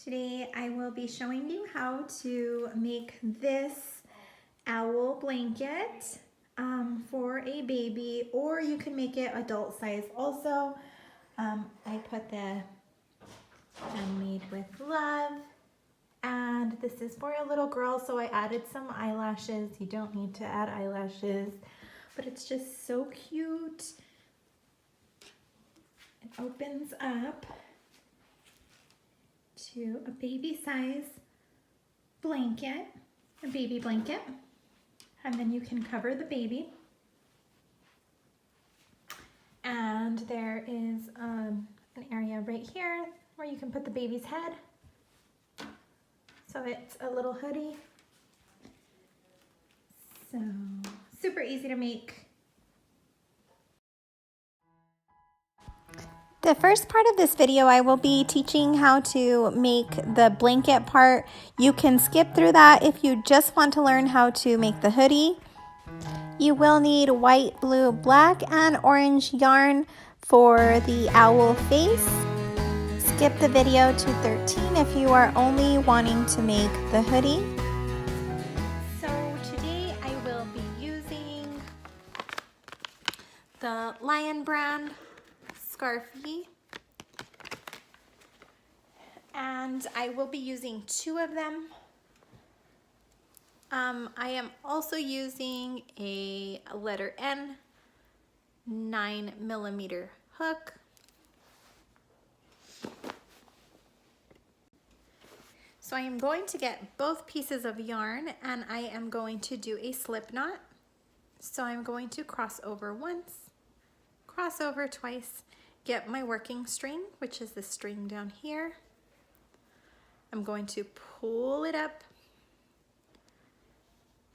Today I will be showing you how to make this owl blanket for a baby, or you can make it adult size also. I put the handmade with love, and this is for a little girl, so I added some eyelashes. You don't need to add eyelashes, but it's just so cute. It opens up to a baby size blanket, a baby blanket, and then you can cover the baby. And there is an area right here where you can put the baby's head. So it's a little hoodie. So super easy to make. The first part of this video, I will be teaching how to make the blanket part. You can skip through that if you just want to learn how to make the hoodie. You will need white, blue, black, and orange yarn for the owl face. Skip the video to 13 if you are only wanting to make the hoodie. So today I will be using the Lion brand Scarfie, and I will be using 2 of them. I am also using a letter N 9mm hook. So I am going to get both pieces of yarn and I am going to do a slip knot. So I'm going to cross over once, cross over twice, get my working string, which is the string down here. I'm going to pull it up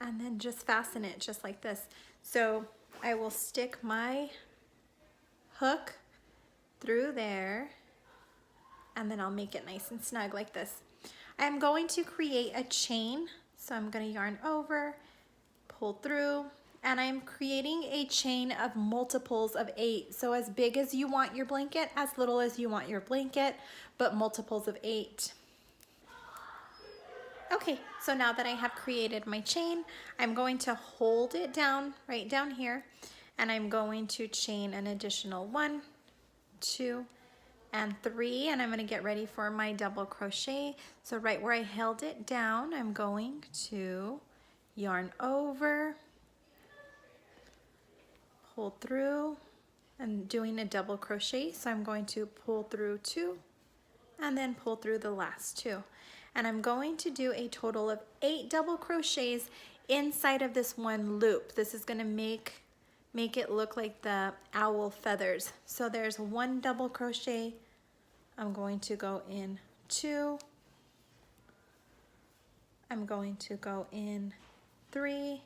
and then just fasten it just like this. So I will stick my hook through there and then I'll make it nice and snug like this. I'm going to create a chain. So I'm going to yarn over, pull through, and I'm creating a chain of multiples of 8. So as big as you want your blanket, as little as you want your blanket, but multiples of 8. Okay, so now that I have created my chain, I'm going to hold it down right down here, and I'm going to chain an additional 1, 2, and 3, and I'm going to get ready for my double crochet. So right where I held it down, I'm going to yarn over, pull through, and doing a double crochet. So I'm going to pull through 2 and then pull through the last 2. And I'm going to do a total of 8 double crochets inside of this one loop. This is going to make it look like the owl feathers. So there's 1 double crochet. I'm going to go in 2. I'm going to go in 3.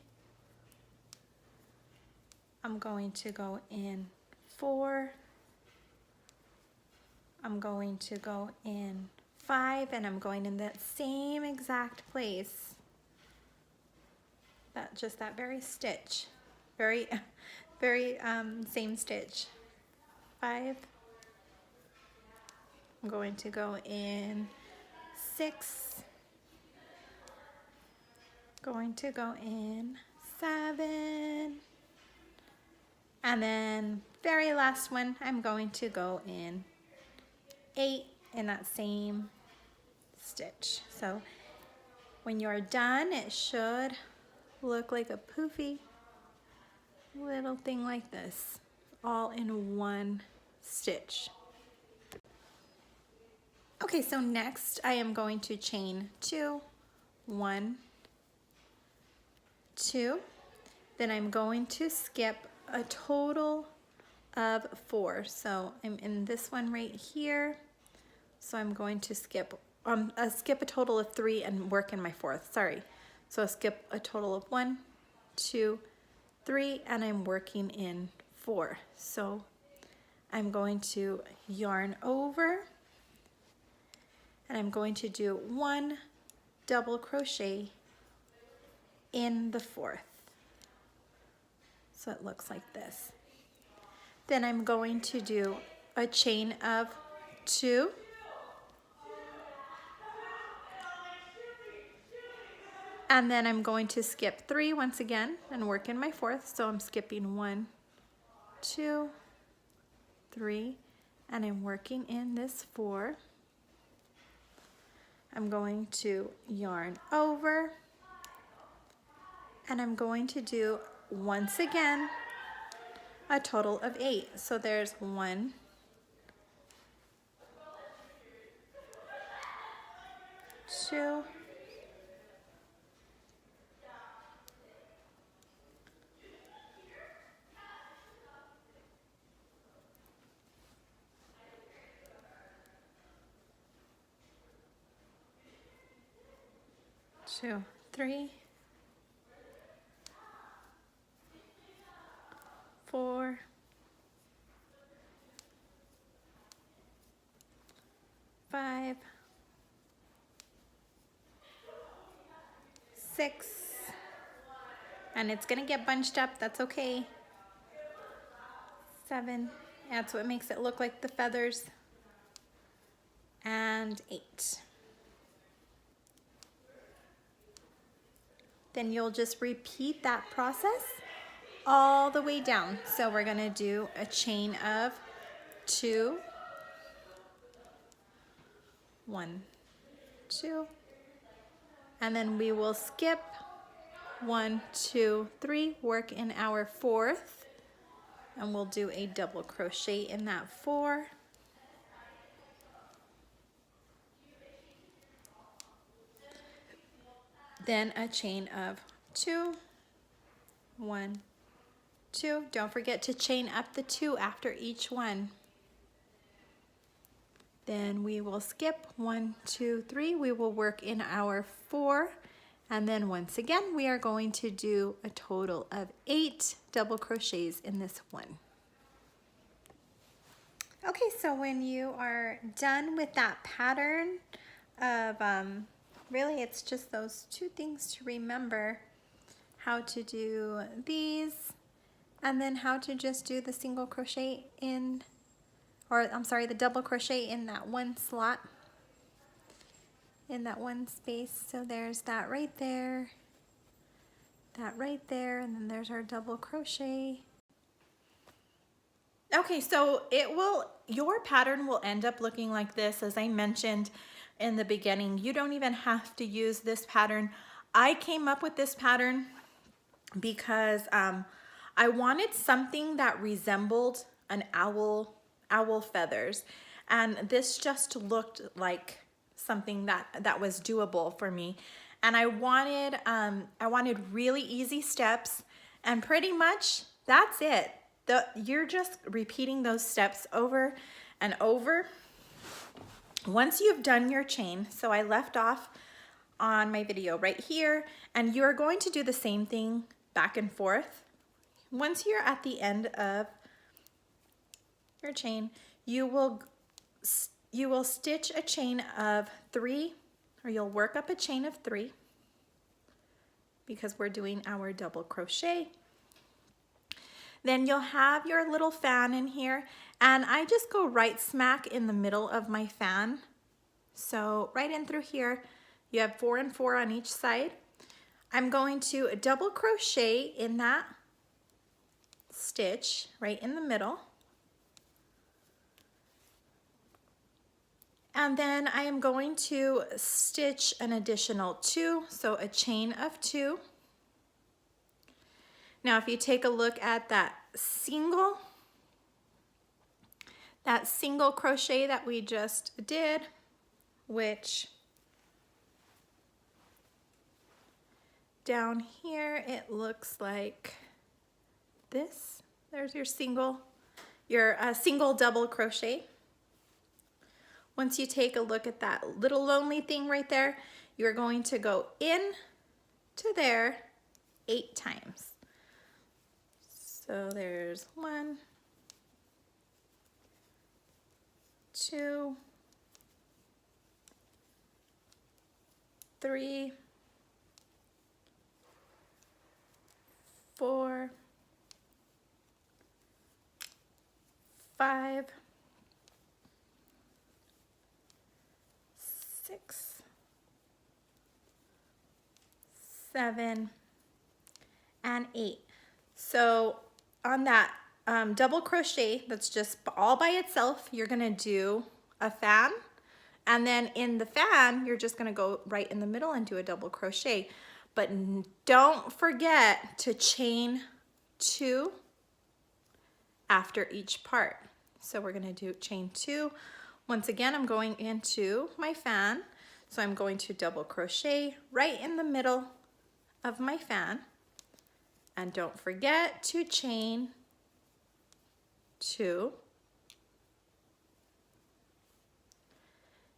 I'm going to go in 4. I'm going to go in 5, and I'm going in that same exact place. Just that very stitch, very same stitch. 5. I'm going to go in 6. Going to go in 7. And then very last one, I'm going to go in 8 in that same stitch. So when you're done, it should look like a poofy little thing like this, all in one stitch. Okay, so next I am going to chain 2, 1, 2. Then I'm going to skip a total of 4. So I'm in this one right here. So I'm going to skip a total of 3 and work in my 4th. Sorry. So I'll skip a total of 1, 2, 3, and I'm working in 4. So I'm going to yarn over, and I'm going to do 1 double crochet in the 4th. So it looks like this. Then I'm going to do a chain of 2, And then I'm going to skip 3 once again and work in my 4th. So I'm skipping 1, 2, 3, and I'm working in this 4. I'm going to yarn over, and I'm going to do, once again, a total of 8. So there's 1, 2, 2, 3, 4, 5, 6, and it's gonna get bunched up, that's okay. 7, that's what makes it look like the feathers. And 8. Then you'll just repeat that process all the way down. So we're gonna do a chain of 2, 1, 2, and then we will skip 1, 2, 3, work in our 4th, and we'll do a double crochet in that 4. Then a chain of 2, 1, 2. Don't forget to chain up the 2 after each one. Then we will skip 1, 2, 3. We will work in our 4, and then once again we are going to do a total of 8 double crochets in this one. Okay, so when you are done with that pattern of really it's just those 2 things to remember, how to do these and then how to just do the single crochet in, or I'm sorry, the double crochet in that one slot, in that one space. So there's that right there, that right there, and then there's our double crochet. Okay, so your pattern will end up looking like this. As I mentioned in the beginning, you don't even have to use this pattern. I came up with this pattern because I wanted something that resembled an owl feathers, and this just looked like something that was doable for me. And I wanted really easy steps, and pretty much that's it. You're just repeating those steps over and over. Once you've done your chain, so I left off on my video right here, and you're going to do the same thing back and forth. Once you're at the end of your chain, you will stitch a chain of 3, or you'll work up a chain of 3 because we're doing our double crochet. Then you'll have your little fan in here, and I just go right smack in the middle of my fan. So right in through here, you have 4 and 4 on each side. I'm going to double crochet in that stitch right in the middle. And then I am going to stitch an additional 2, so a chain of 2. Now if you take a look at that single crochet that we just did, which down here it looks like this. There's your single double crochet. Once you take a look at that little lonely thing right there, you're going to go in to there 8 times. So there's 1, 2, 3, 4, 5, 6, 7, and 8. So on that double crochet that's just all by itself, you're gonna do a fan, and then in the fan you're just gonna go right in the middle and do a double crochet. But don't forget to chain 2 after each part. So we're gonna do chain 2. Once again, I'm going into my fan, so I'm going to double crochet right in the middle of my fan, and don't forget to chain 2.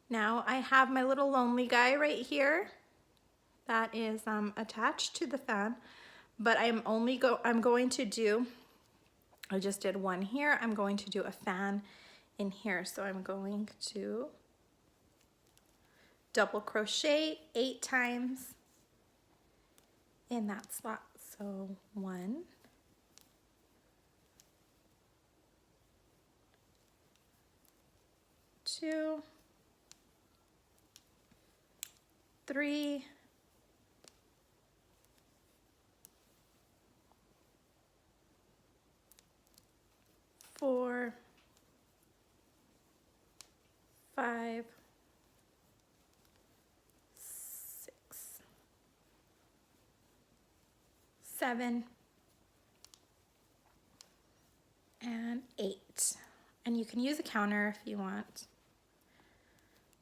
Now I have my little lonely guy right here that is attached to the fan, but I'm going to do, I just did one here, I'm going to do a fan in here. So I'm going to double crochet 8 times in that slot. So 1, 2, 3, 4, 5, 6, 7, and 8. And you can use a counter if you want.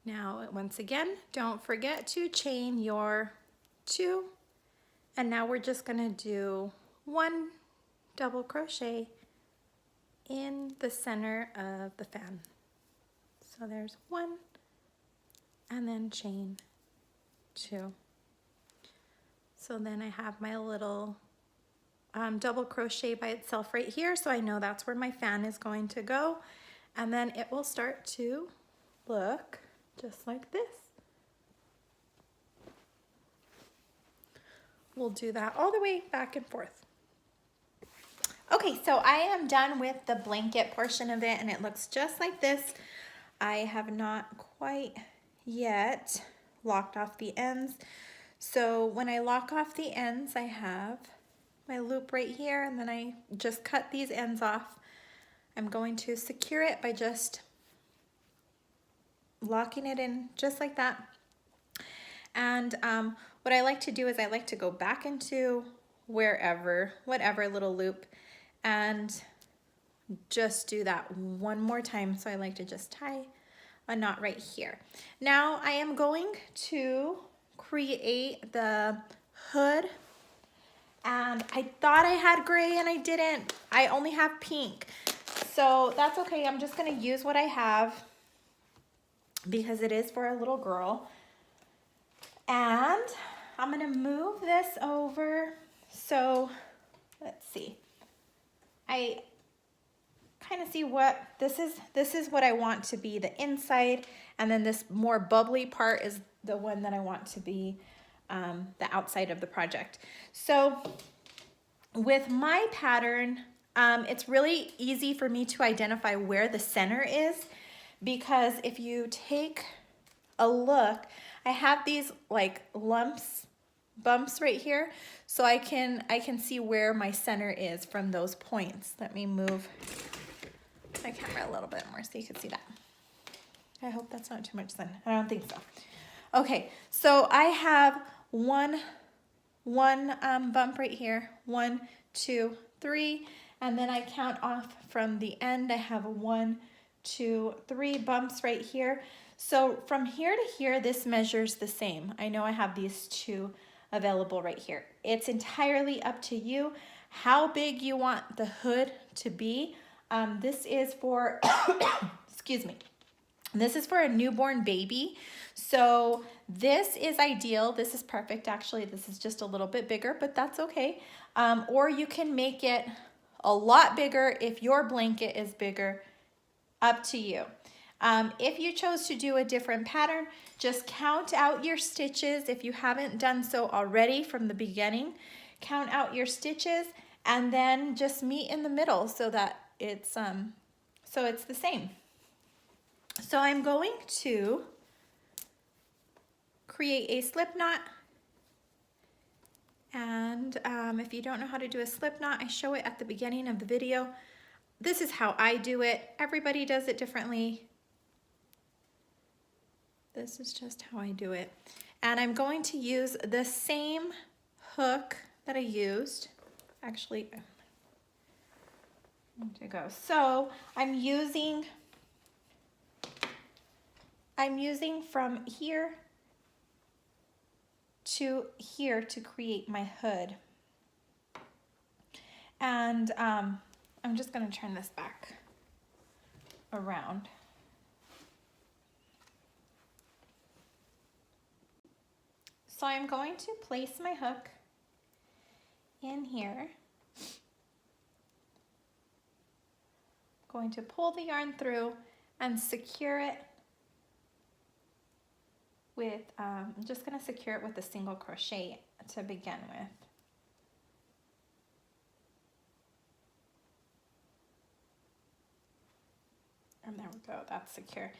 Now, once again, don't forget to chain your 2. And now we're just gonna do 1 double crochet in the center of the fan. So there's 1, and then chain 2. So then I have my little double crochet by itself right here, so I know that's where my fan is going to go, and then it will start to look just like this. We'll do that all the way back and forth. Okay, so I am done with the blanket portion of it, and it looks just like this. I have not quite yet locked off the ends. So when I lock off the ends, I have my loop right here, and then I just cut these ends off. I'm going to secure it by just locking it in just like that. And what I like to do is I like to go back into whatever little loop and just do that one more time. So I like to just tie a knot right here. Now I am going to create the hood, and I thought I had gray and I didn't. I only have pink, so that's okay. I'm just gonna use what I have because it is for a little girl. And I'm gonna move this over. So let's see. I kind of see what this is what I want to be the inside, and then this more bubbly part is the one that I want to be the outside of the project. So with my pattern, it's really easy for me to identify where the center is, because if you take a look, I have these like bumps right here, so I can see where my center is from those points. Let me move my camera a little bit more so you can see that. I hope that's not too much sun. I don't think so. Okay, so I have one bump right here, 1, 2, 3, and then I count off from the end. I have 1, 2, 3 bumps right here. So from here to here, this measures the same. I know I have these 2 available right here. It's entirely up to you how big you want the hood to be. This is for, excuse me, this is for a newborn baby. So this is ideal. This is perfect. Actually, this is just a little bit bigger, but that's okay. Or you can make it a lot bigger if your blanket is bigger, up to you. If you chose to do a different pattern, just count out your stitches. If you haven't done so already from the beginning, count out your stitches and then just meet in the middle so that it's the same. So I'm going to create a slip knot And if you don't know how to do a slip knot, I show it at the beginning of the video. This is how I do it. Everybody does it differently. This is just how I do it. And I'm going to use the same hook that I used. Actually, to go. So I'm using from here to here to create my hood. And I'm just going to turn this back around. So I'm going to place my hook in here. I'm going to pull the yarn through and secure it with, I'm just going to secure it with a single crochet to begin with. And there we go, that's secure.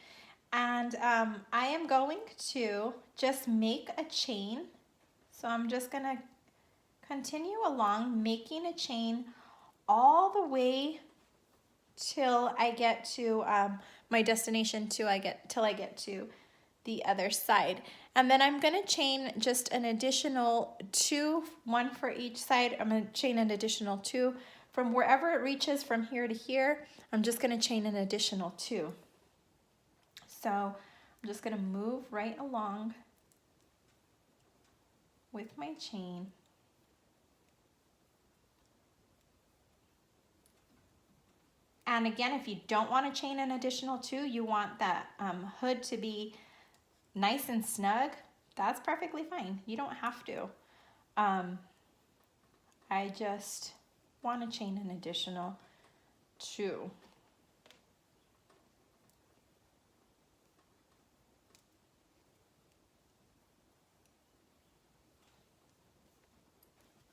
And I am going to just make a chain. So I'm just going to continue along making a chain all the way till I get to my destination, till I get to the other side. And then I'm going to chain just an additional 2, 1 for each side. I'm going to chain an additional 2 from wherever it reaches from here to here. I'm just going to chain an additional 2. So I'm just going to move right along with my chain. And again, if you don't want to chain an additional 2, you want that hood to be nice and snug, that's perfectly fine. You don't have to. I just want to chain an additional 2.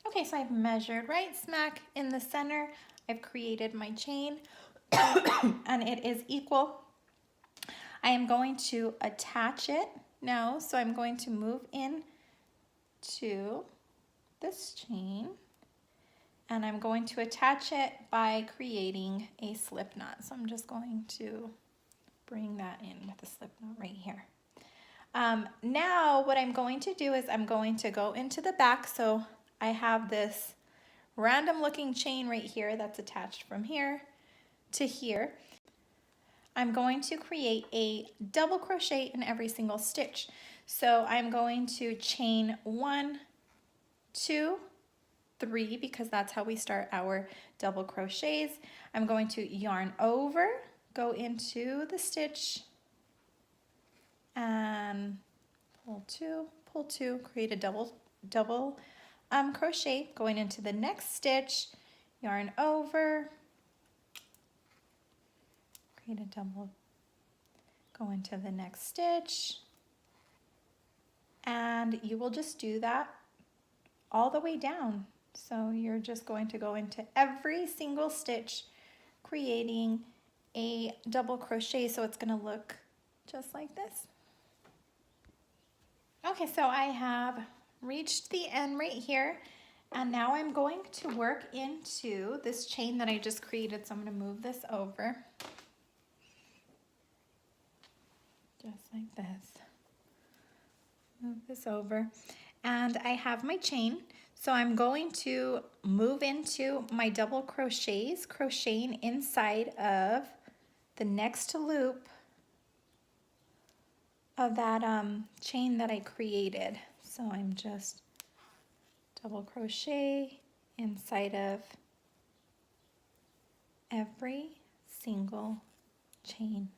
Okay, so I've measured right smack in the center. I've created my chain and it is equal. I am going to attach it now. So I'm going to move in to this chain and I'm going to attach it by creating a slip knot. So I'm just going to bring that in with a slip knot right here. Now what I'm going to do is I'm going to go into the back. So I have this random looking chain right here that's attached from here to here. I'm going to create a double crochet in every single stitch. So I'm going to chain 1, 2, 3 because that's how we start our double crochets. I'm going to yarn over, go into the stitch and pull 2, create a double crochet, going into the next stitch, yarn over, create a double, go into the next stitch, and you will just do that all the way down. So you're just going to go into every single stitch creating a double crochet, so it's going to look just like this. Okay, so I have reached the end right here, and now I'm going to work into this chain that I just created. So I'm going to move this over just like this. Move this over, and I have my chain. So I'm going to move into my double crochets, crocheting inside of the next loop of that chain that I created. So I'm just double crochet inside of every single chain.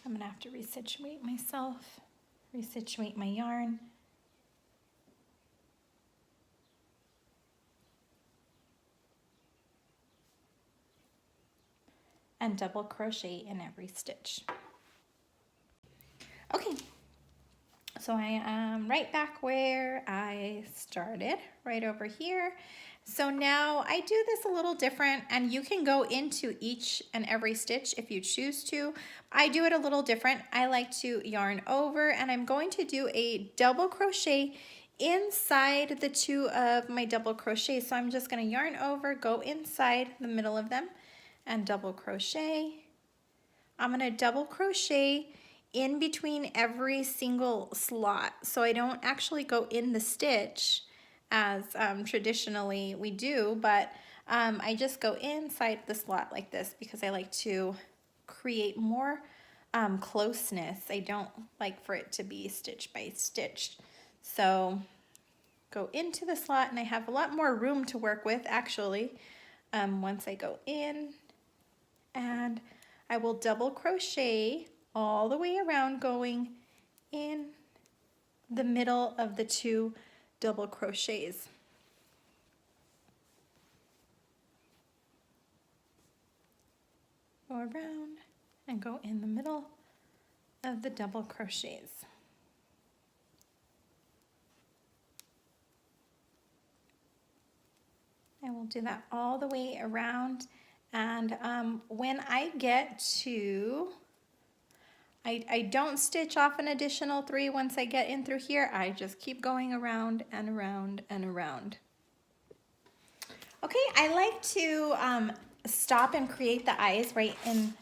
I'm gonna have to resituate myself, resituate my yarn. And double crochet in every stitch. Okay, so I am right back where I started, right over here. So now I do this a little different, and you can go into each and every stitch if you choose to. I do it a little different. I like to yarn over, and I'm going to do a double crochet inside the two of my double crochets. So I'm just going to yarn over, go inside the middle of them, and double crochet. I'm going to double crochet in between every single slot, so I don't actually go in the stitch as traditionally we do, but I just go inside the slot like this because I like to create more closeness. I don't like for it to be stitch by stitch. So go into the slot, and I have a lot more room to work with actually once I go in, and I will double crochet all the way around, going in the middle of the two double crochets. Go around and go in the middle of the double crochets. I will do that all the way around, and when I get to, I don't stitch off an additional 3 once I get in through here. I just keep going around and around and around. Okay, I like to stop and create the eyes right in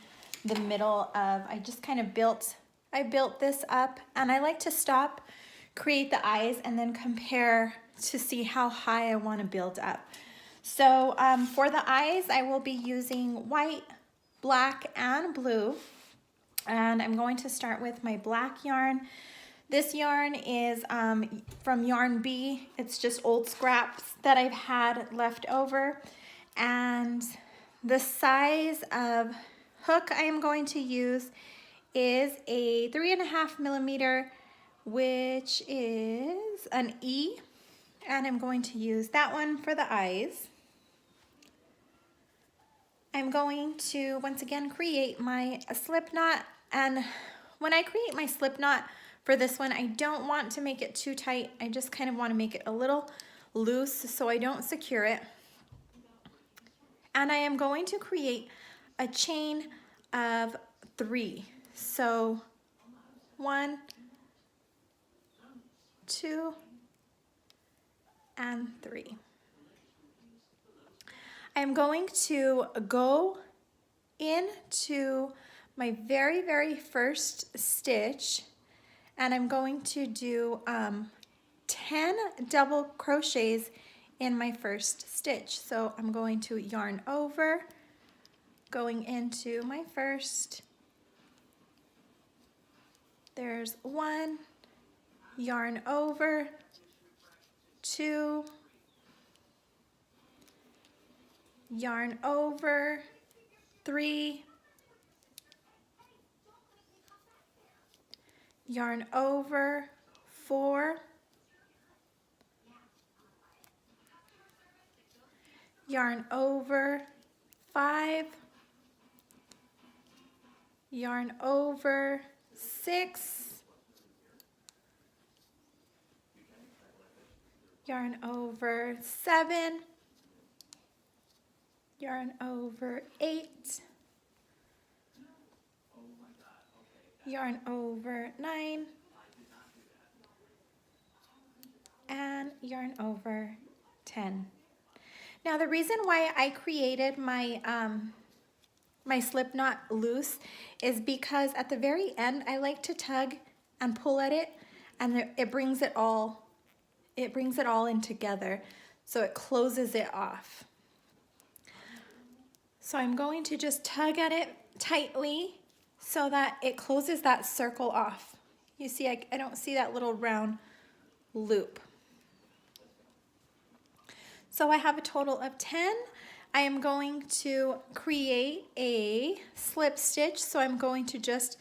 the middle of, I just kind of built this up, and I like to stop, create the eyes, and then compare to see how high I want to build up. So for the eyes, I will be using white, black, and blue. And I'm going to start with my black yarn. This yarn is from Yarn B. It's just old scraps that I've had left over. And the size of hook I am going to use is a 3.5 millimeter, which is an E. And I'm going to use that one for the eyes. I'm going to once again create my slip knot, and when I create my slip knot for this one, I don't want to make it too tight. I just kind of want to make it a little loose so I don't secure it. And I am going to create a chain of 3. So 1, 2, and 3. I'm going to go into my very, very first stitch, and I'm going to do 10 double crochets in my first stitch. So I'm going to yarn over, going into my first. There's 1, yarn over, 2, yarn over, 3, yarn over, 4, yarn over, 5, yarn over, 6, yarn over, 7, yarn over, 8, yarn over, 9, and yarn over, 10. Now the reason why I created my my slip knot loose is because at the very end I like to tug and pull at it, and it brings it all in together, so it closes it off. So I'm going to just tug at it tightly so that it closes that circle off. You see, I don't see that little round loop. So I have a total of 10. I am going to create a slip stitch. So I'm going to just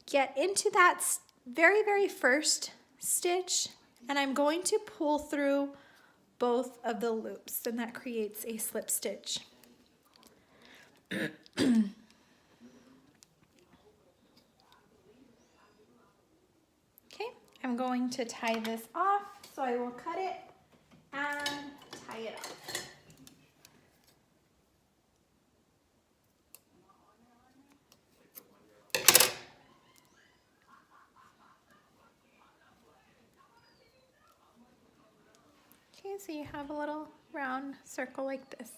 get into that very, very first stitch, and I'm going to pull through both of the loops, and that creates a slip stitch. Okay, I'm going to tie this off, so I will cut it and tie it off. Okay, so you have a little round circle like this.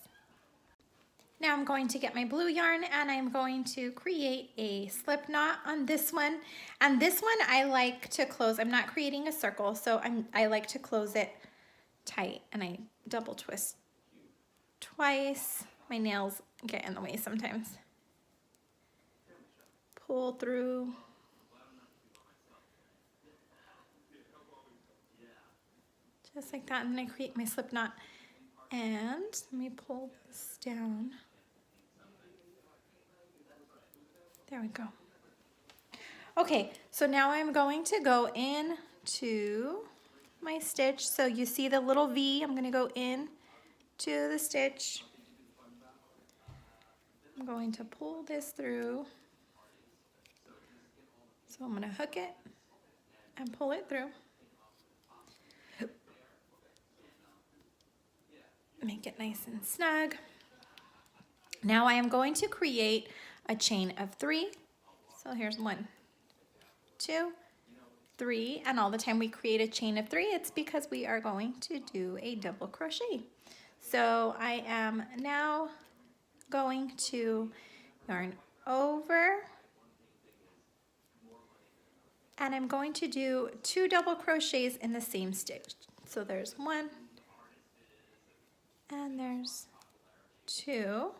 Now I'm going to get my blue yarn and I'm going to create a slip knot on this one. And this one I like to close. I'm not creating a circle, so I like to close it tight, and I double twist twice. My nails get in the way sometimes. Pull through. Just like that, and then I create my slip knot. And let me pull this down. There we go. Okay, so now I'm going to go into my stitch. So you see the little V, I'm gonna go in to the stitch. I'm going to pull this through. So I'm gonna hook it and pull it through. Make it nice and snug. Now I am going to create a chain of 3. So here's 1, 2, 3, and all the time we create a chain of 3, it's because we are going to do a double crochet. So I am now going to yarn over, and I'm going to do 2 double crochets in the same stitch. So there's 1, and there's 2.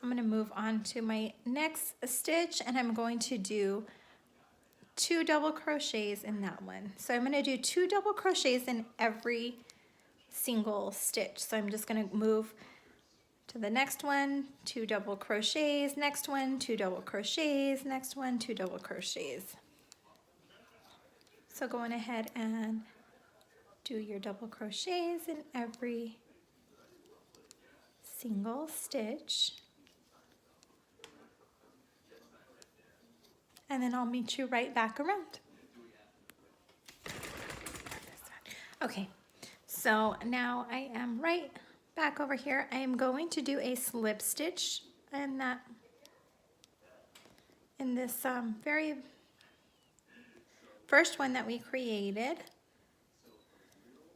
I'm going to move on to my next stitch, and I'm going to do 2 double crochets in that one. So I'm going to do 2 double crochets in every single stitch. So I'm just going to move to the next one, 2 double crochets, next one, 2 double crochets, next one, 2 double crochets. So going ahead and do your double crochets in every single stitch. And then I'll meet you right back around. Okay, so now I am right back over here. I am going to do a slip stitch in this very first one that we created.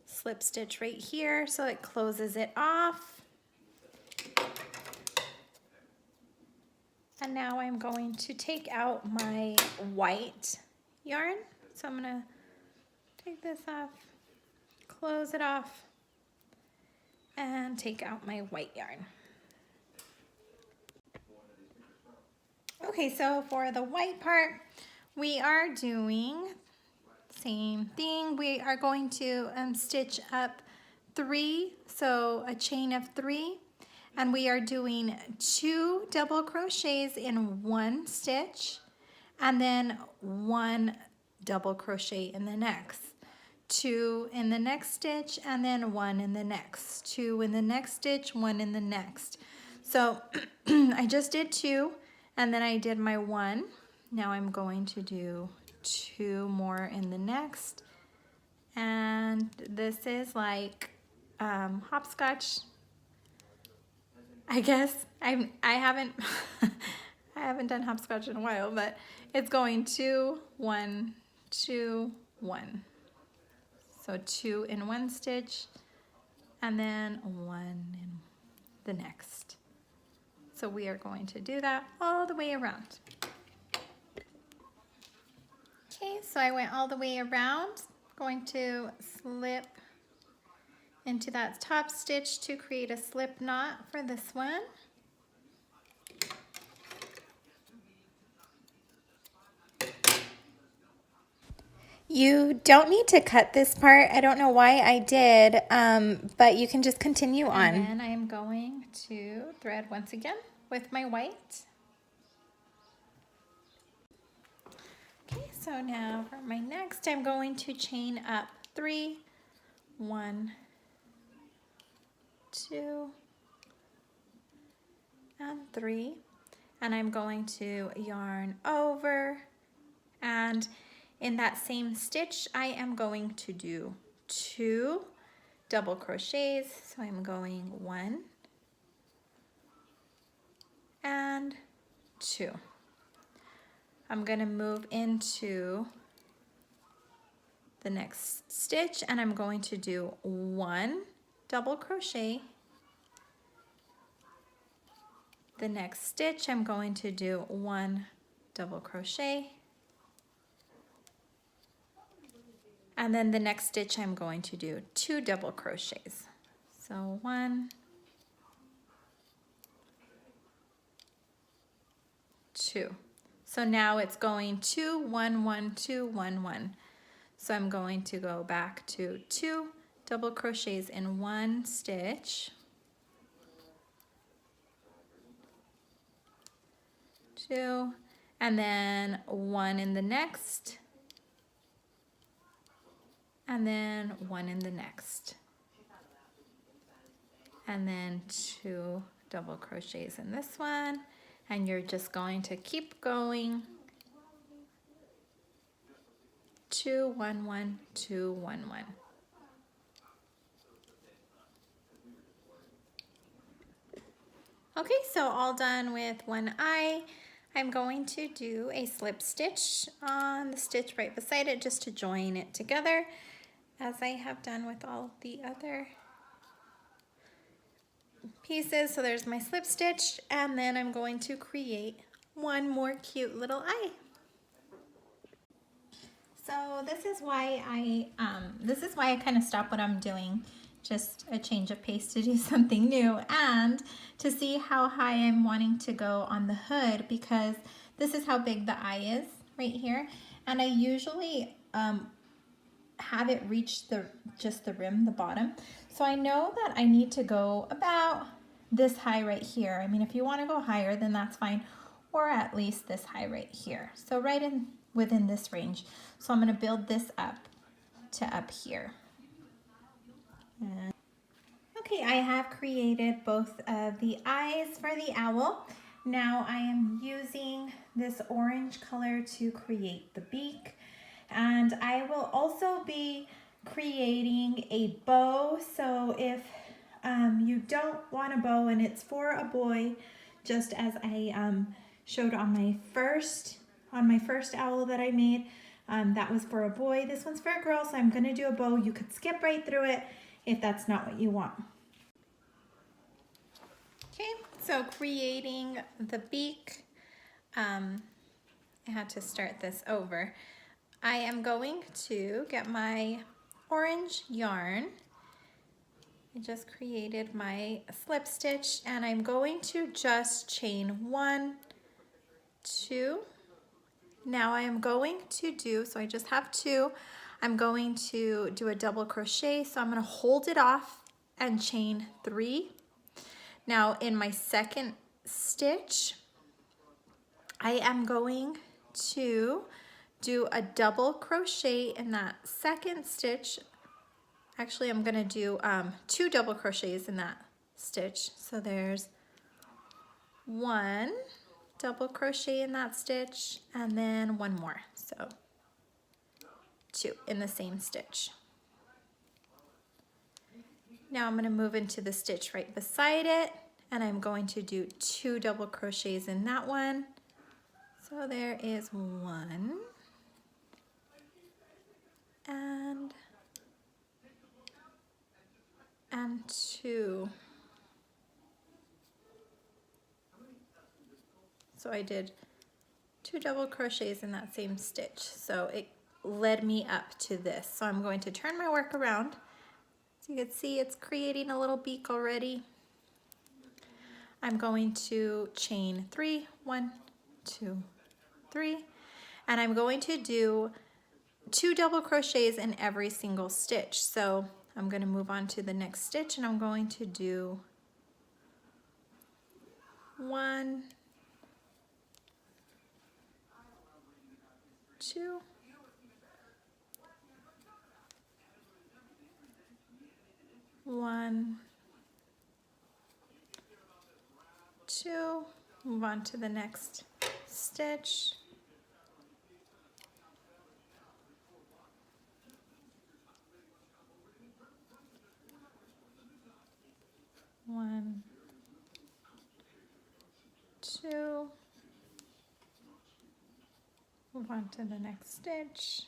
Slip stitch right here, so it closes it off. And now I'm going to take out my white yarn. So I'm gonna take this off, close it off, and take out my white yarn. Okay, so for the white part, we are doing same thing. We are going to stitch up 3, so a chain of 3. And we are doing 2 double crochets in one stitch, and then 1 double crochet in the next. 2 in the next stitch, and then 1 in the next. 2 in the next stitch, 1 in the next. So I just did 2, and then I did my 1. Now I'm going to do 2 more in the next. And this is like hopscotch, I guess. I haven't I haven't done hopscotch in a while, but it's going 2, 1, 2, 1. So 2 in one stitch, and then 1 in the next. So we are going to do that all the way around. Okay, so I went all the way around. Going to slip into that top stitch to create a slip knot for this one. You don't need to cut this part. I don't know why I did, but you can just continue on. And then I am going to thread once again with my white. Okay, so now for my next, I'm going to chain up 3, 1, 2, and 3, and I'm going to yarn over, and in that same stitch I am going to do 2 double crochets. So I'm going 1 and 2. I'm going to move into the next stitch and I'm going to do 1 double crochet. The next stitch I'm going to do 1 double crochet, and then the next stitch I'm going to do 2 double crochets. So 1, 2. So now it's going 2, 1, 1, 2, 1, 1. So I'm going to go back to 2 double crochets in 1 stitch, 2, and then 1 in the next, and then 1 in the next, and then 2 double crochets in this one, and you're just going to keep going. 2, 1, 1, 2, 1, 1. Okay, so all done with one eye. I'm going to do a slip stitch on the stitch right beside it just to join it together, as I have done with all the other pieces. So there's my slip stitch, and then I'm going to create one more cute little eye. So this is why I kind of stop what I'm doing, just a change of pace to do something new and to see how high I'm wanting to go on the hood, because this is how big the eye is right here, and I usually have it reach just the rim, the bottom. So I know that I need to go about this high right here. I mean, if you want to go higher, then that's fine, or at least this high right here. So right in within this range. So I'm going to build this up to up here. Okay, I have created both of the eyes for the owl. Now I am using this orange color to create the beak, and I will also be creating a bow. So if you don't want a bow and it's for a boy, just as I showed on my first owl that I made, that was for a boy. This one's for a girl, so I'm going to do a bow. You could skip right through it if that's not what you want. Okay, so creating the beak, I had to start this over. I am going to get my orange yarn. I just created my slip stitch, and I'm going to just chain 1, 2. Now I am going to do, so I just have 2, I'm going to do a double crochet, so I'm going to hold it off and chain 3. Now in my second stitch, I am going to do a double crochet in that second stitch. Actually, I'm going to do 2 double crochets in that stitch. So there's 1 double crochet in that stitch, and then 1 more. So 2 in the same stitch. Now I'm going to move into the stitch right beside it, and I'm going to do 2 double crochets in that one. So there is 1 and 2. So I did 2 double crochets in that same stitch. So it led me up to this. So I'm going to turn my work around. So you can see it's creating a little beak already. I'm going to chain 3, 1, 2, 3, and I'm going to do 2 double crochets in every single stitch. So I'm going to move on to the next stitch, and I'm going to do 1, 2, 1, 2, move on to the next stitch, 1, 2, move on to the next stitch.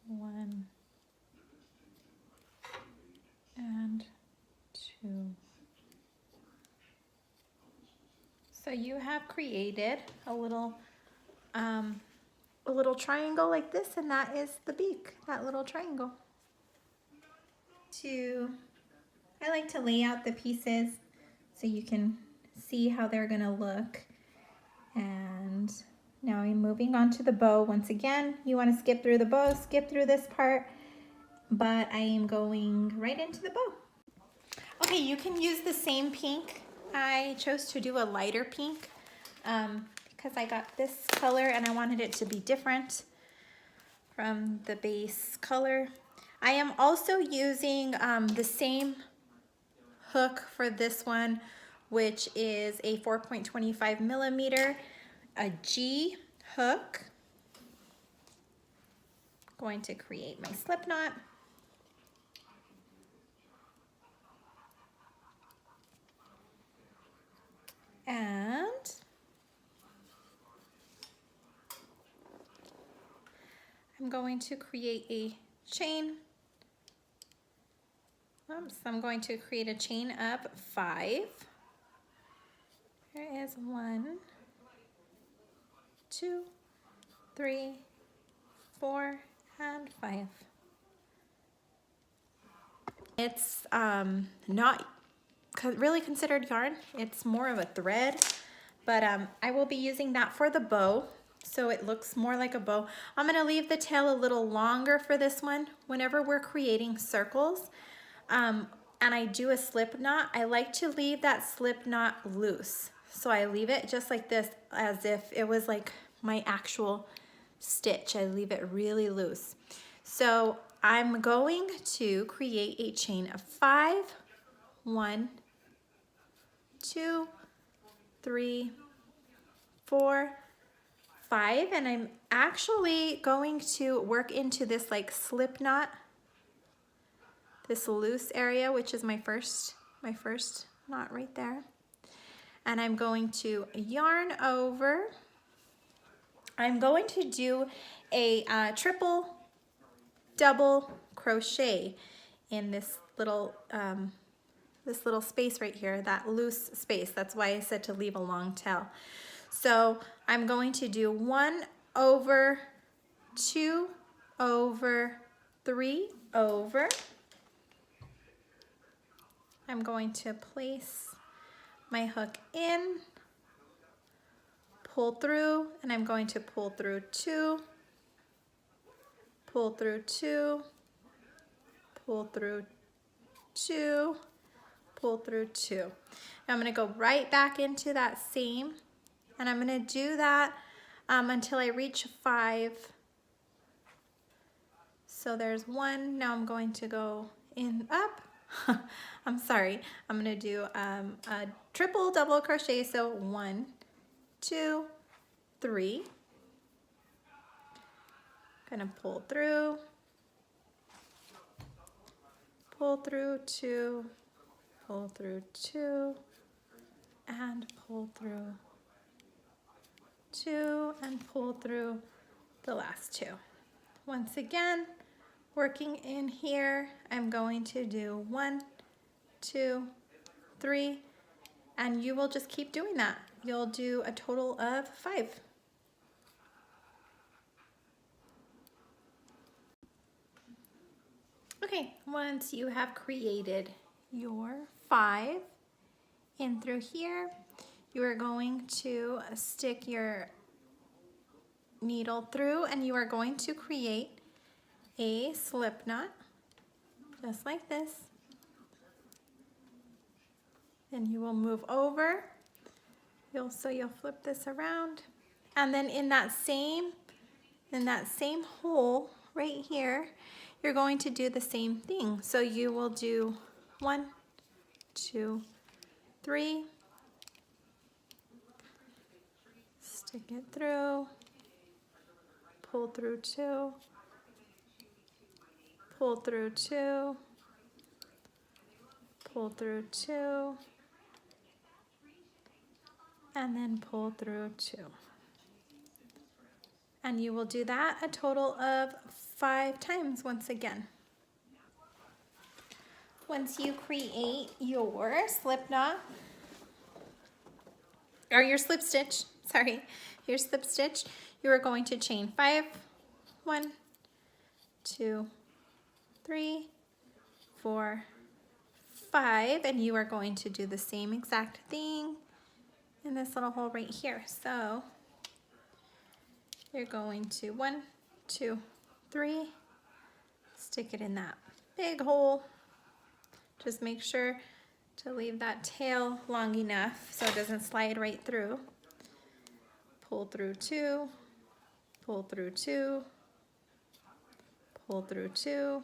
One and 2. So you have created a little triangle like this, and that is the beak, that little triangle. I like to lay out the pieces so you can see how they're gonna look. And now I'm moving on to the bow. Once again, you want to skip through the bow, skip through this part, but I am going right into the bow. Okay, you can use the same pink. I chose to do a lighter pink because I got this color and I wanted it to be different from the base color. I am also using the same hook for this one, which is a 4.25 millimeter, a G hook. Going to create my slip knot. And I'm going to create a chain. Oops, I'm going to create a chain of 5. There is 1, 2, 3, 4, and 5. It's not really considered yarn. It's more of a thread, but I will be using that for the bow, so it looks more like a bow. I'm gonna leave the tail a little longer for this one. Whenever we're creating circles and I do a slip knot, I like to leave that slip knot loose. So I leave it just like this, as if it was like my actual stitch. I leave it really loose. So I'm going to create a chain of 5. 1, 2, 3, 4, 5, and I'm actually going to work into this like slip knot, this loose area, which is my first knot right there. And I'm going to yarn over. I'm going to do a triple double crochet in this little space right here, that loose space. That's why I said to leave a long tail. So I'm going to do 1 over, 2 over, 3 over. I'm going to place my hook in, pull through, and I'm going to pull through 2, pull through 2, pull through 2, pull through 2. Now I'm going to go right back into that same, and I'm going to do that until I reach 5. So there's 1. Now I'm going to go in up. I'm sorry. I'm going to do a triple double crochet. So 1, 2, 3. Going to pull through 2, pull through 2, and pull through 2, and pull through the last 2. Once again, working in here, I'm going to do 1, 2, 3, and you will just keep doing that. You'll do a total of 5. Okay, once you have created your 5 in through here, you are going to stick your needle through, and you are going to create a slip knot, just like this. Then you will move over. You'll flip this around, and then in that same hole right here, you're going to do the same thing. So you will do 1, 2, 3, Stick it through, pull through 2, pull through 2, pull through 2, and then pull through 2. And you will do that a total of 5 times once again. Once you create your slip knot, or your slip stitch, sorry, your slip stitch, you are going to chain 5, 1, 2, 3, 4, 5, and you are going to do the same exact thing in this little hole right here. So you're going to 1, 2, 3, stick it in that big hole. Just make sure to leave that tail long enough so it doesn't slide right through. Pull through 2, pull through 2, pull through 2,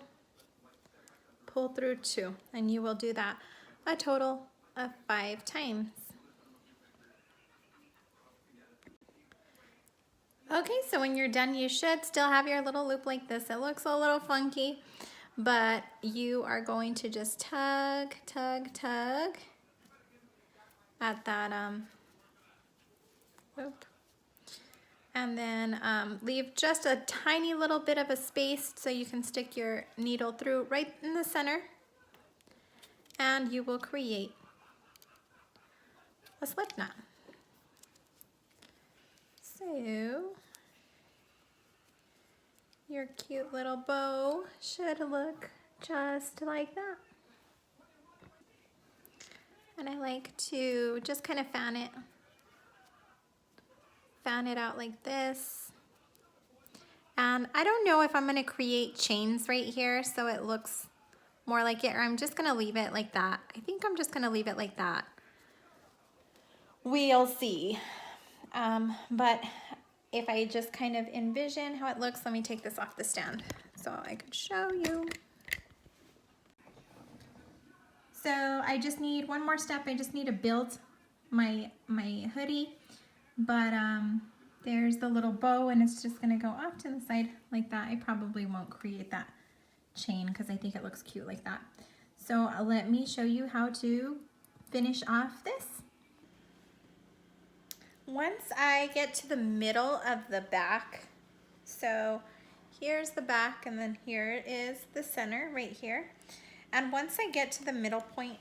pull through 2, and you will do that a total of 5 times. Okay, so when you're done, you should still have your little loop like this. It looks a little funky, but you are going to just tug, tug, tug at that loop. And then leave just a tiny little bit of a space so you can stick your needle through right in the center, and you will create a slip knot. So your cute little bow should look just like that. And I like to just kind of fan it out like this. And I don't know if I'm going to create chains right here so it looks more like it, or I'm just going to leave it like that. I think I'm just going to leave it like that. We'll see. But if I just kind of envision how it looks, let me take this off the stand so I could show you. So I just need one more step. I just need to build my hoodie, but there's the little bow, and it's just gonna go off to the side like that. I probably won't create that chain because I think it looks cute like that. So let me show you how to finish off this. Once I get to the middle of the back, so here's the back and then here is the center right here. And once I get to the middle point,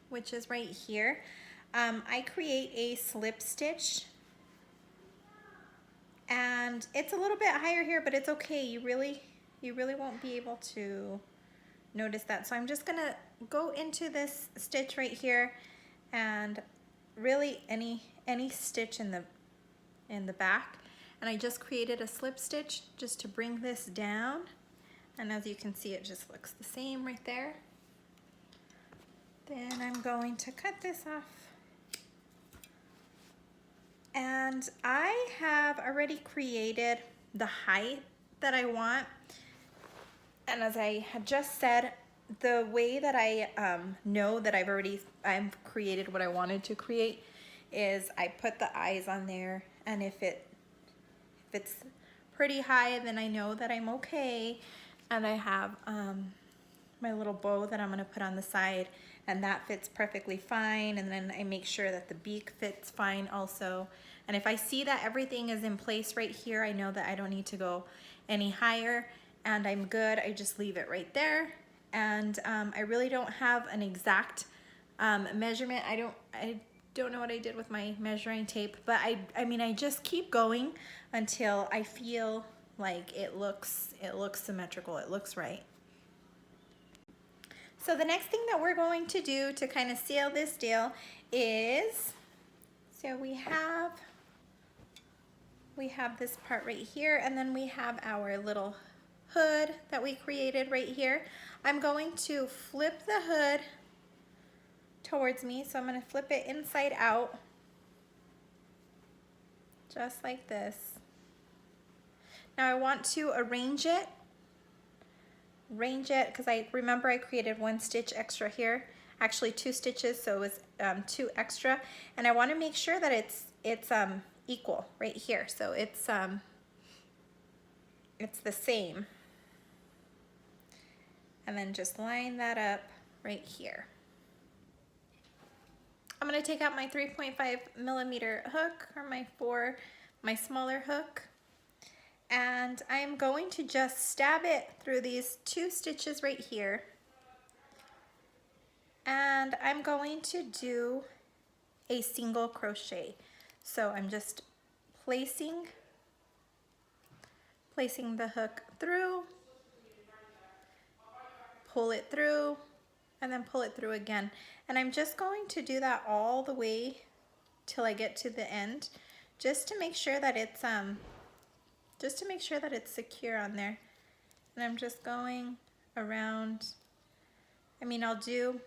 which is right here, I create a slip stitch. And it's a little bit higher here, but it's okay. You really won't be able to notice that. So I'm just gonna go into this stitch right here, and really any stitch in the back, and I just created a slip stitch just to bring this down, and as you can see, it just looks the same right there. Then I'm going to cut this off, and I have already created the height that I want, and as I had just said, the way that I know that I've created what I wanted to create is I put the eyes on there, and if it's pretty high, then I know that I'm okay. And I have my little bow that I'm gonna put on the side, and that fits perfectly fine. And then I make sure that the beak fits fine also. And if I see that everything is in place right here, I know that I don't need to go any higher, and I'm good. I just leave it right there. And I really don't have an exact measurement. I don't know what I did with my measuring tape, but I mean, I just keep going until I feel like it looks symmetrical, it looks right. So the next thing that we're going to do to kind of seal this deal is, so we have this part right here, and then we have our little hood that we created right here. I'm going to flip the hood towards me, so I'm going to flip it inside out, just like this. Now I want to arrange it because I remember I created 1 stitch extra here, actually 2 stitches, so it was 2 extra, and I want to make sure that it's equal right here. So it's the same. And then just line that up right here. I'm gonna take out my 3.5 millimeter hook, or my smaller hook, and I'm going to just stab it through these 2 stitches right here. And I'm going to do a single crochet. So I'm just placing the hook through, pull it through, and then pull it through again. And I'm just going to do that all the way till I get to the end, just to make sure that it's secure on there. And I'm just going around. I mean, I'll do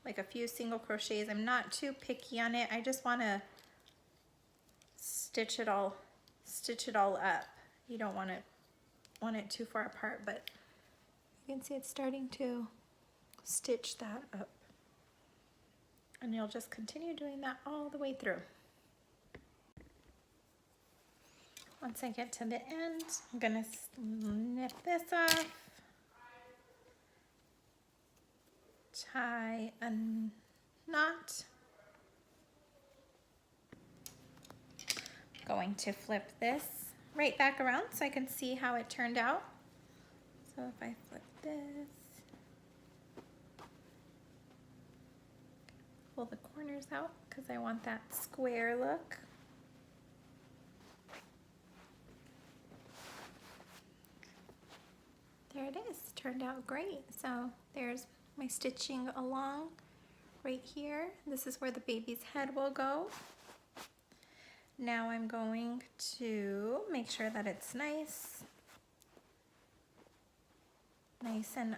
like a few single crochets. I'm not too picky on it. I just want to stitch it all up. You don't want it too far apart, but you can see it's starting to stitch that up. And you'll just continue doing that all the way through. Once I get to the end, I'm gonna snip this off, tie a knot. Going to flip this right back around so I can see how it turned out. So if I flip this, pull the corners out because I want that square look. There it is, turned out great. So there's my stitching along right here. This is where the baby's head will go. Now I'm going to make sure that it's nice and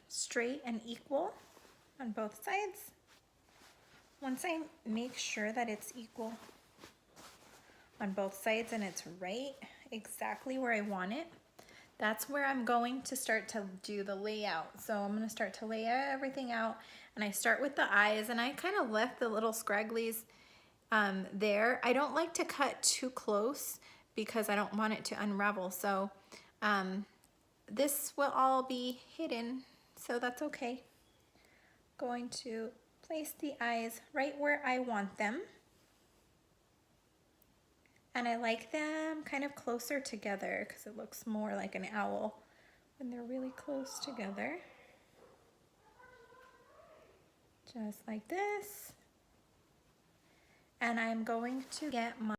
straight and equal on both sides. Once I make sure that it's equal on both sides and it's right exactly where I want it, that's where I'm going to start to do the layout. So I'm going to start to lay everything out, and I start with the eyes, and I kind of left the little scragglies there. I don't like to cut too close because I don't want it to unravel. So this will all be hidden, so that's okay. Going to place the eyes right where I want them. And I like them kind of closer together because it looks more like an owl when they're really close together. Just like this. And I'm going to get my...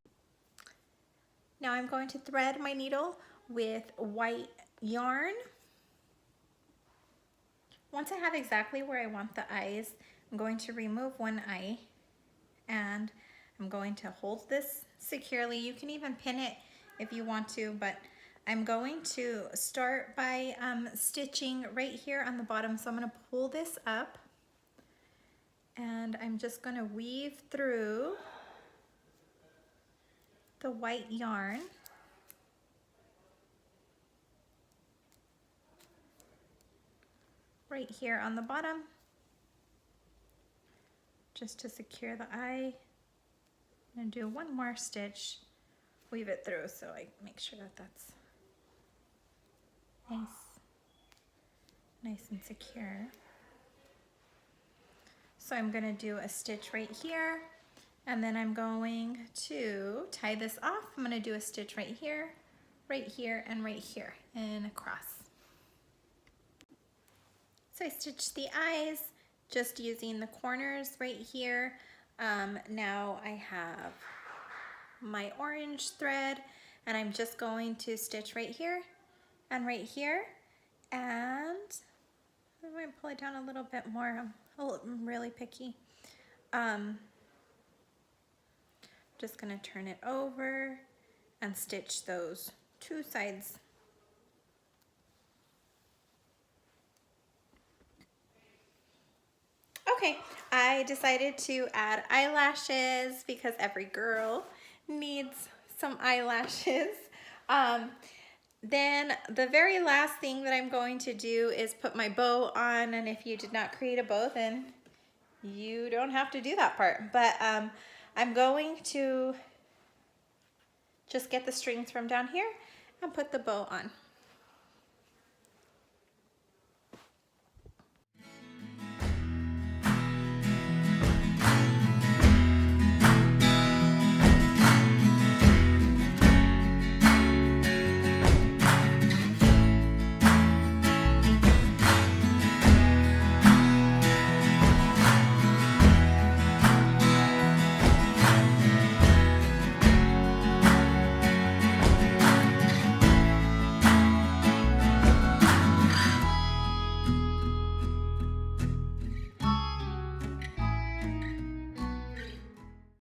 Now I'm going to thread my needle with white yarn. Once I have exactly where I want the eyes, I'm going to remove one eye, and I'm going to hold this securely. You can even pin it if you want to, but I'm going to start by stitching right here on the bottom. So I'm going to pull this up, and I'm just going to weave through the white yarn. Right here on the bottom, just to secure the eye. I'm going to do one more stitch, weave it through so I make sure that that's nice and secure. So I'm going to do a stitch right here, and then I'm going to tie this off. I'm going to do a stitch right here, and right here, and across. So I stitched the eyes just using the corners right here. Now I have my orange thread, and I'm just going to stitch right here, and I'm going to pull it down a little bit more. I'm really picky. Just going to turn it over and stitch those two sides. Okay, I decided to add eyelashes because every girl needs some eyelashes. Then the very last thing that I'm going to do is put my bow on, and if you did not create a bow, then you don't have to do that part. But I'm going to just get the strings from down here and put the bow on.